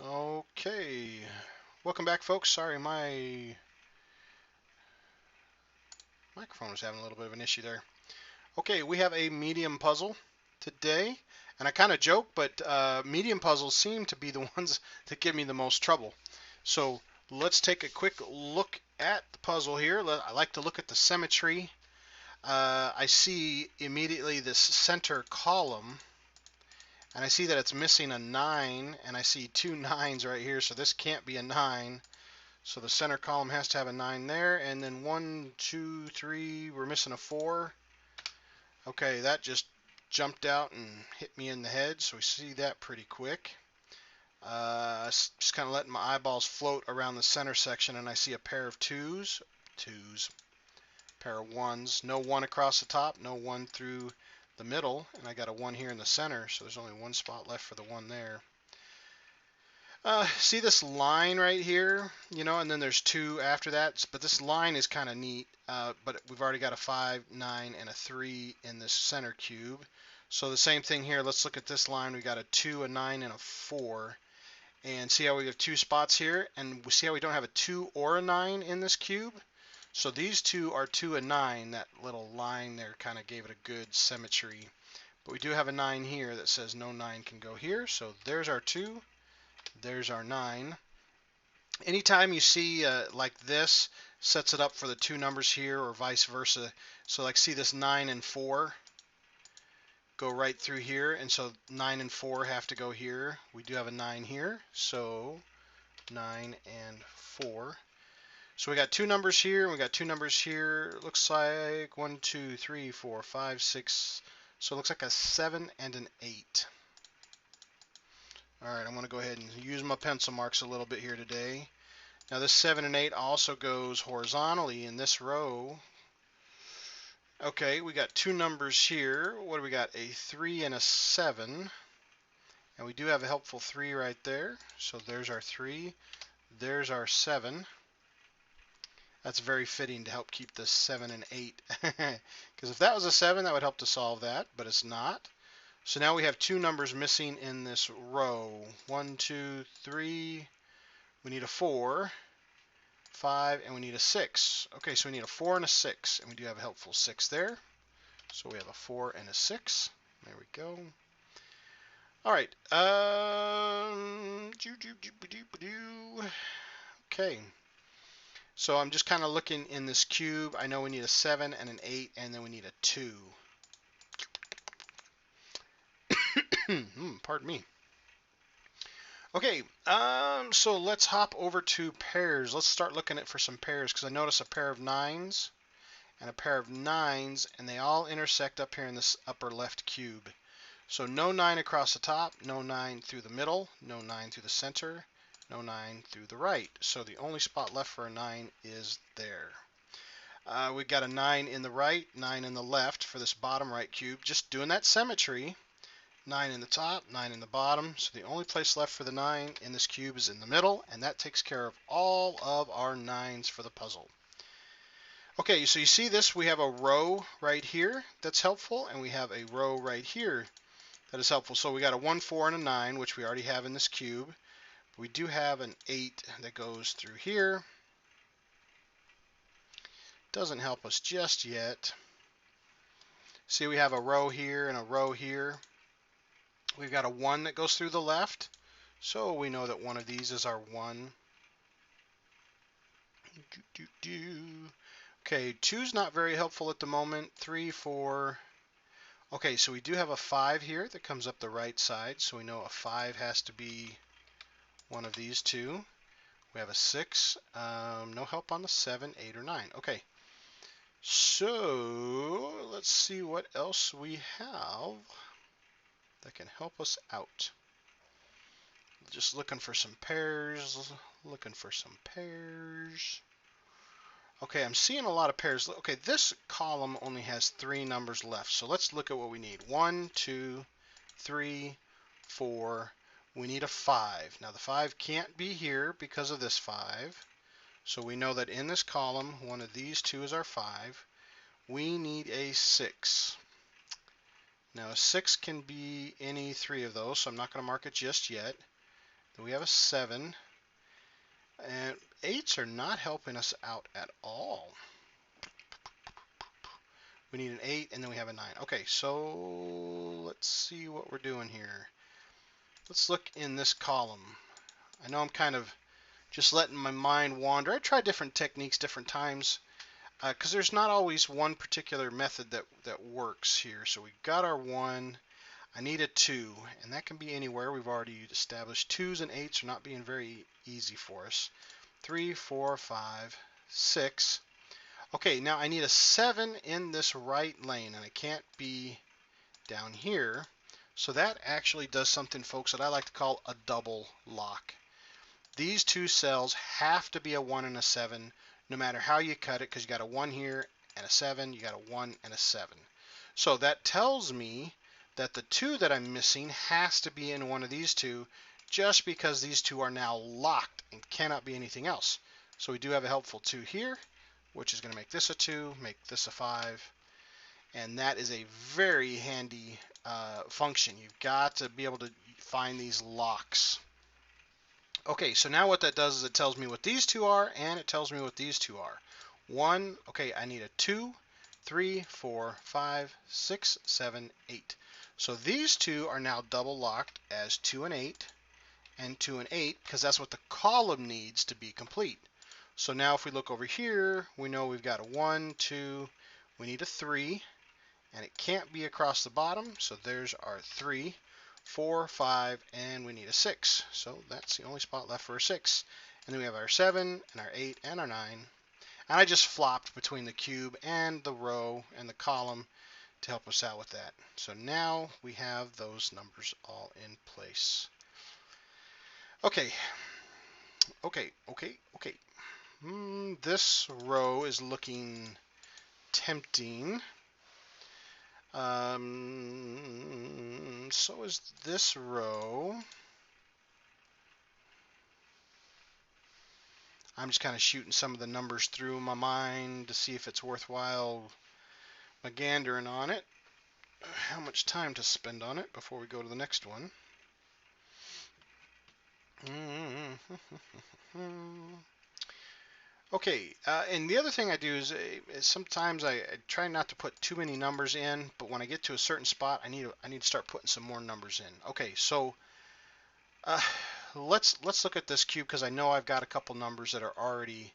Okay, welcome back, folks. Sorry, my microphone was having a little bit of an issue there. Okay, we have a medium puzzle today, and I kind of joke, but medium puzzles seem to be the ones that give me the most trouble. So let's take a quick look at the puzzle here. I like to look at the symmetry. I see immediately this center column, and I see that it's missing a 9, and I see two nines right here, so this can't be a 9. So the center column has to have a 9 there, and then 1, 2, 3, we're missing a 4. Okay, that just jumped out and hit me in the head, so we see that pretty quick. Just kind of letting my eyeballs float around the center section, and I see a pair of twos, pair of ones, no 1 across the top, no 1 through the middle, and I got a 1 here in the center, so there's only one spot left for the 1 there. See this line right here, and then there's 2 after that, but this line is kind of neat, but we've already got a 5, 9, and a 3 in this center cube. So the same thing here, let's look at this line. We got a 2, a 9, and a 4. And see how we have 2 spots here, and we see how we don't have a 2 or a 9 in this cube? So these two are 2 and 9. That little line there kind of gave it a good symmetry. But we do have a 9 here that says no 9 can go here, so there's our 2. There's our 9. Anytime you see like this, sets it up for the 2 numbers here or vice versa. So like see this 9 and 4 go right through here, and so 9 and 4 have to go here. We do have a 9 here, so 9 and 4. So we got 2 numbers here, and we got 2 numbers here. It looks like 1, 2, 3, 4, 5, 6. So it looks like a 7 and an 8. Alright, I'm going to go ahead and use my pencil marks a little bit here today. Now this 7 and 8 also goes horizontally in this row. Okay, we got 2 numbers here. What do we got? A 3 and a 7. And we do have a helpful 3 right there. So there's our 3. There's our 7. That's very fitting to help keep this 7 and 8. Because if that was a 7, that would help to solve that, but it's not. So now we have 2 numbers missing in this row. 1, 2, 3. We need a 4, 5, and we need a 6. Okay, so we need a 4 and a 6, and we do have a helpful 6 there. So we have a 4 and a 6. There we go. All right. Okay. So I'm just kind of looking in this cube. I know we need a 7 and an 8, and then we need a 2. Pardon me. Okay, so let's hop over to pairs. Let's start looking at for some pairs, because I notice a pair of 9s and a pair of 9s, and they all intersect up here in this upper left cube. So no 9 across the top, no 9 through the middle, no 9 through the center, no 9 through the right. So the only spot left for a 9 is there. We've got a 9 in the right, 9 in the left for this bottom right cube. Just doing that symmetry. 9 in the top, 9 in the bottom. So the only place left for the 9 in this cube is in the middle, and that takes care of all of our 9s for the puzzle. Okay, so you see this, we have a row right here that's helpful, and we have a row right here that is helpful. So we got a 1, 4, and a 9, which we already have in this cube. We do have an 8 that goes through here. Doesn't help us just yet. See, we have a row here and a row here. We've got a 1 that goes through the left, so we know that one of these is our 1. Okay, 2's not very helpful at the moment. 3, 4. Okay, so we do have a 5 here that comes up the right side, so we know a 5 has to be one of these two. We have a 6. No help on the 7, 8, or 9. Okay, so let's see what else we have that can help us out. Just looking for some pairs, looking for some pairs. Okay, I'm seeing a lot of pairs. Okay, this column only has 3 numbers left, so let's look at what we need. 1, 2, 3, 4. We need a 5. Now the 5 can't be here because of this 5. So we know that in this column, one of these two is our 5. We need a 6. Now a 6 can be any 3 of those, so I'm not going to mark it just yet. We have a 7. And 8s are not helping us out at all. We need an 8, and then we have a 9. Okay, so let's see what we're doing here. Let's look in this column. I know I'm kind of just letting my mind wander. I try different techniques different times because there's not always one particular method that works here. So we got our 1. I need a 2, and that can be anywhere. We've already established 2s and 8s are not being very easy for us. 3, 4, 5, 6. Okay, now I need a 7 in this right lane, and it can't be down here. So that actually does something, folks, that I like to call a double lock. These two cells have to be a 1 and a 7, no matter how you cut it, because you got a 1 here and a 7, you got a 1 and a 7. So that tells me that the 2 that I'm missing has to be in one of these two, just because these two are now locked and cannot be anything else. So we do have a helpful 2 here, which is going to make this a 2, make this a 5, and that is a very handy function. You've got to be able to find these locks. Okay, so now what that does is it tells me what these two are, and it tells me what these two are. 1, okay, I need a 2, 3, 4, 5, 6, 7, 8. So these two are now double locked as 2 and 8, and 2 and 8, because that's what the column needs to be complete. So now if we look over here, we know we've got a 1, 2, we need a 3, and it can't be across the bottom, so there's our 3, 4, 5, and we need a 6. So that's the only spot left for a 6. And then we have our 7, and our 8, and our 9. And I just flopped between the cube and the row and the column to help us out with that. So now we have those numbers all in place. Okay. This row is looking tempting. So is this row. I'm just kind of shooting some of the numbers through my mind to see if it's worthwhile megandering on it. How much time to spend on it before we go to the next one. Okay, and the other thing I do is sometimes I try not to put too many numbers in, but when I get to a certain spot, I need to start putting some more numbers in. Okay, so let's look at this cube because I know I've got a couple numbers that are already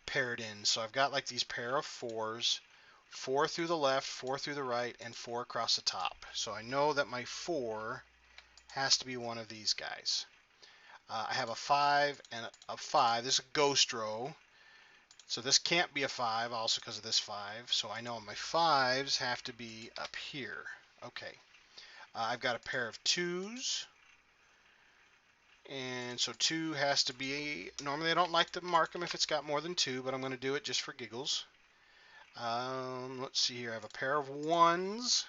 paired in. So I've got like these pair of 4s, 4 through the left, 4 through the right, and 4 across the top. So I know that my 4 has to be one of these guys. I have a 5 and a 5. This is a ghost row. So this can't be a 5 also because of this 5. So I know my 5s have to be up here. Okay. I've got a pair of 2s. And so 2 has to be, normally I don't like to mark them if it's got more than 2, but I'm going to do it just for giggles. Let's see here, I have a pair of 1s,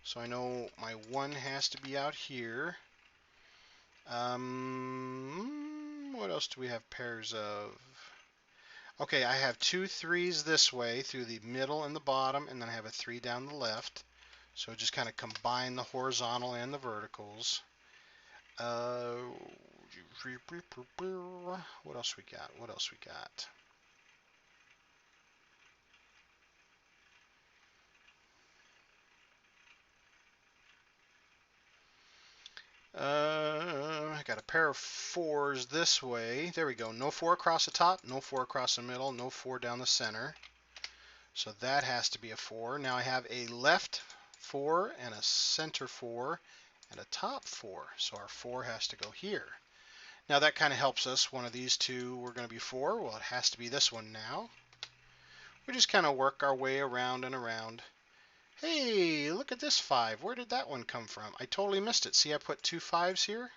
so I know my 1 has to be out here. What else do we have pairs of? Okay, I have 2 3s this way through the middle and the bottom, and then I have a 3 down the left. So just kind of combine the horizontal and the verticals. What else we got? What else we got? I got a pair of 4s this way. There we go. No 4 across the top, no 4 across the middle, no 4 down the center. So that has to be a 4. Now I have a left 4 and a center 4 and a top 4. So our 4 has to go here. Now that kind of helps us. One of these two were going to be 4. Well, it has to be this one now. We just kind of work our way around and around. Hey, look at this 5. Where did that one come from? I totally missed it. See, I put 2 5s here.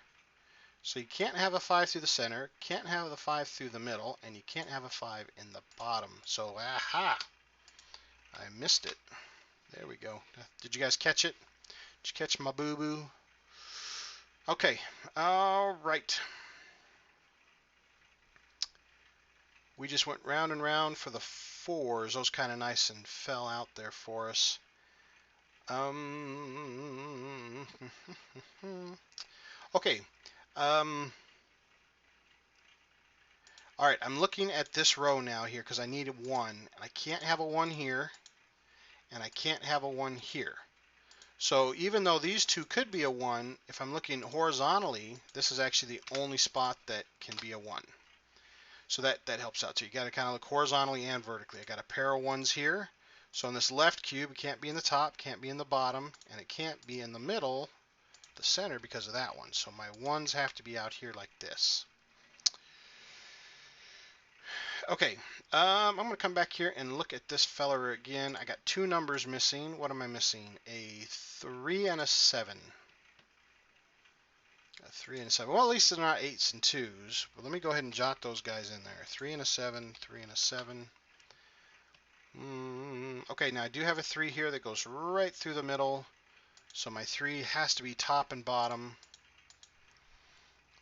So you can't have a 5 through the center, can't have the 5 through the middle, and you can't have a 5 in the bottom. So, aha! I missed it. There we go. Did you guys catch it? Did you catch my boo-boo? Okay, all right. We just went round and round for the 4s. Those kind of nice and fell out there for us. Okay. All right, I'm looking at this row now here because I need a 1. And I can't have a 1 here, and I can't have a 1 here. So even though these two could be a 1, if I'm looking horizontally, this is actually the only spot that can be a 1. So that helps out too. You got to kind of look horizontally and vertically. I got a pair of 1s here. So in this left cube, it can't be in the top, can't be in the bottom, and it can't be in the middle, the center, because of that one. So my 1s have to be out here like this. Okay, I'm going to come back here and look at this feller again. I got 2 numbers missing. What am I missing? A 3 and a 7. A 3 and a 7. Well, at least they're not 8s and 2s. But let me go ahead and jot those guys in there. 3 and a 7, 3 and a 7. Okay, now I do have a 3 here that goes right through the middle. So my 3 has to be top and bottom.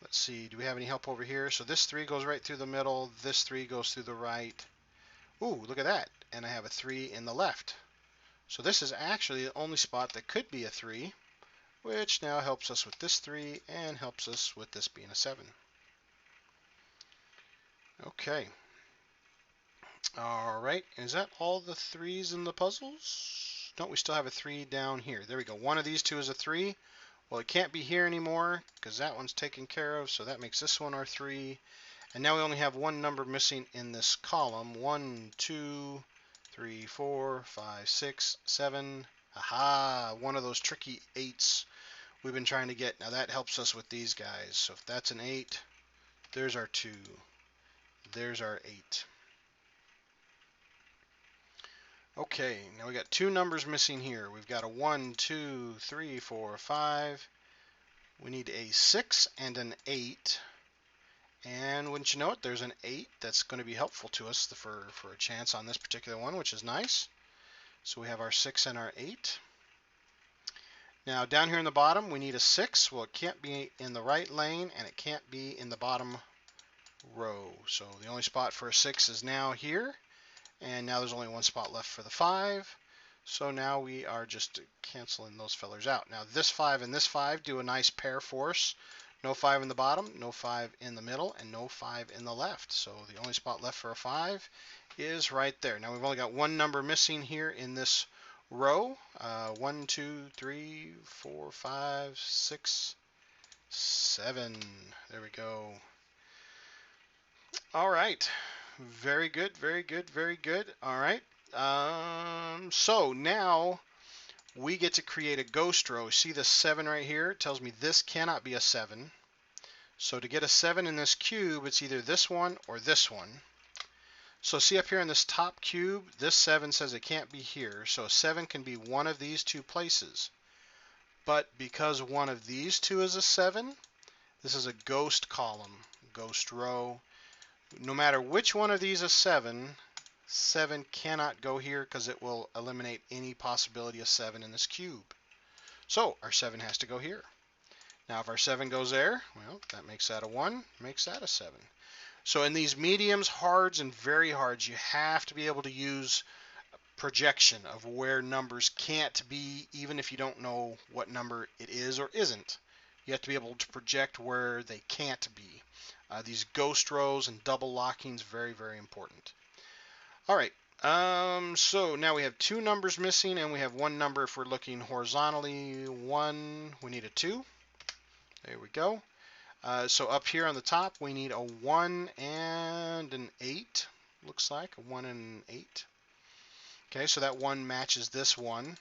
Let's see, do we have any help over here? So this 3 goes right through the middle. This 3 goes through the right. Ooh, look at that. And I have a 3 in the left. So this is actually the only spot that could be a 3, which now helps us with this 3 and helps us with this being a 7. Okay. All right, is that all the 3s in the puzzles? No, we still have a 3 down here. There we go. One of these two is a 3. Well, it can't be here anymore because that one's taken care of, so that makes this one our 3. And now we only have one number missing in this column. 1, 2, 3, 4, 5, 6, 7. Aha, one of those tricky 8s we've been trying to get. Now that helps us with these guys. So if that's an 8, there's our 2. There's our 8. Okay, now we got 2 numbers missing here. We've got a 1, 2, 3, 4, 5. We need a 6 and an 8. And wouldn't you know it, there's an 8 that's going to be helpful to us for a chance on this particular one, which is nice. So we have our 6 and our 8. Now down here in the bottom, we need a 6. Well, it can't be in the right lane, and it can't be in the bottom row. So the only spot for a 6 is now here. And now there's only one spot left for the 5. So now we are just canceling those fellers out. Now this 5 and this 5 do a nice pair for us. No 5 in the bottom, no 5 in the middle, and no 5 in the left. So the only spot left for a 5 is right there. Now we've only got one number missing here in this row. 1, 2, 3, 4, 5, 6, 7. There we go. All right. Very good, very good, very good. All right. So now we get to create a ghost row. See the 7 right here? It tells me this cannot be a 7. So to get a 7 in this cube, it's either this one or this one. So see up here in this top cube, this 7 says it can't be here. So a 7 can be one of these two places. But because one of these two is a 7, this is a ghost column, ghost row. No matter which one of these is 7, 7 cannot go here because it will eliminate any possibility of 7 in this cube. So our 7 has to go here. Now if our 7 goes there, well, that makes that a 1, makes that a 7. So in these mediums, hards, and very hards, you have to be able to use projection of where numbers can't be, even if you don't know what number it is or isn't. You have to be able to project where they can't be. These ghost rows and double lockings, very, very important. All right, so now we have 2 numbers missing, and we have one number if we're looking horizontally. 1, we need a 2. There we go. So up here on the top, we need a 1 and an 8. Looks like a 1 and an 8. Okay, so that 1 matches this 1.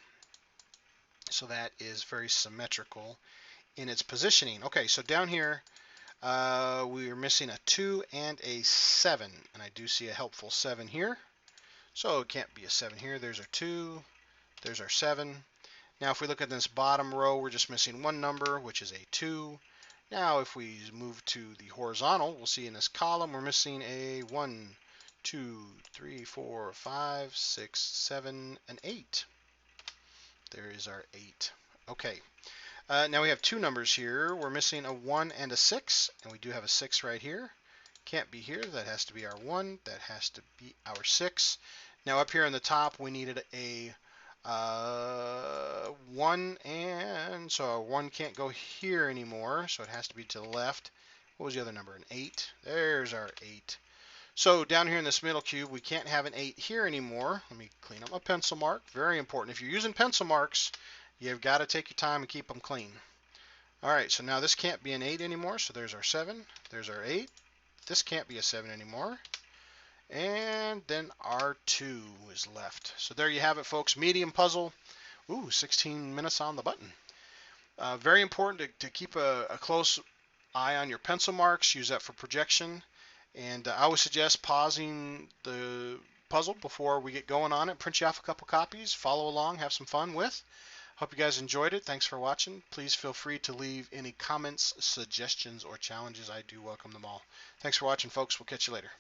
So that is very symmetrical in its positioning. Okay, so down here, we are missing a 2 and a 7. And I do see a helpful 7 here. So it can't be a 7 here. There's our 2. There's our 7. Now if we look at this bottom row, we're just missing one number, which is a 2. Now if we move to the horizontal, we'll see in this column we're missing a 1, 2, 3, 4, 5, 6, 7, and 8. There is our 8. Okay. Now we have 2 numbers here. We're missing a 1 and a 6, and we do have a 6 right here. Can't be here. That has to be our 1. That has to be our 6. Now up here on the top, we needed a 1, and so our 1 can't go here anymore, so it has to be to the left. What was the other number? An 8. There's our 8. So down here in this middle cube, we can't have an 8 here anymore. Let me clean up my pencil mark. Very important. If you're using pencil marks, you've got to take your time and keep them clean. All right, so now this can't be an 8 anymore. So there's our 7. There's our 8. This can't be a 7 anymore. And then our 2 is left. So there you have it, folks. Medium puzzle. Ooh, 16 minutes on the button. Very important to keep a close eye on your pencil marks. Use that for projection. And I would suggest pausing the puzzle before we get going on it. Print you off a couple copies. Follow along. Have some fun with. Hope you guys enjoyed it. Thanks for watching. Please feel free to leave any comments, suggestions, or challenges. I do welcome them all. Thanks for watching, folks. We'll catch you later.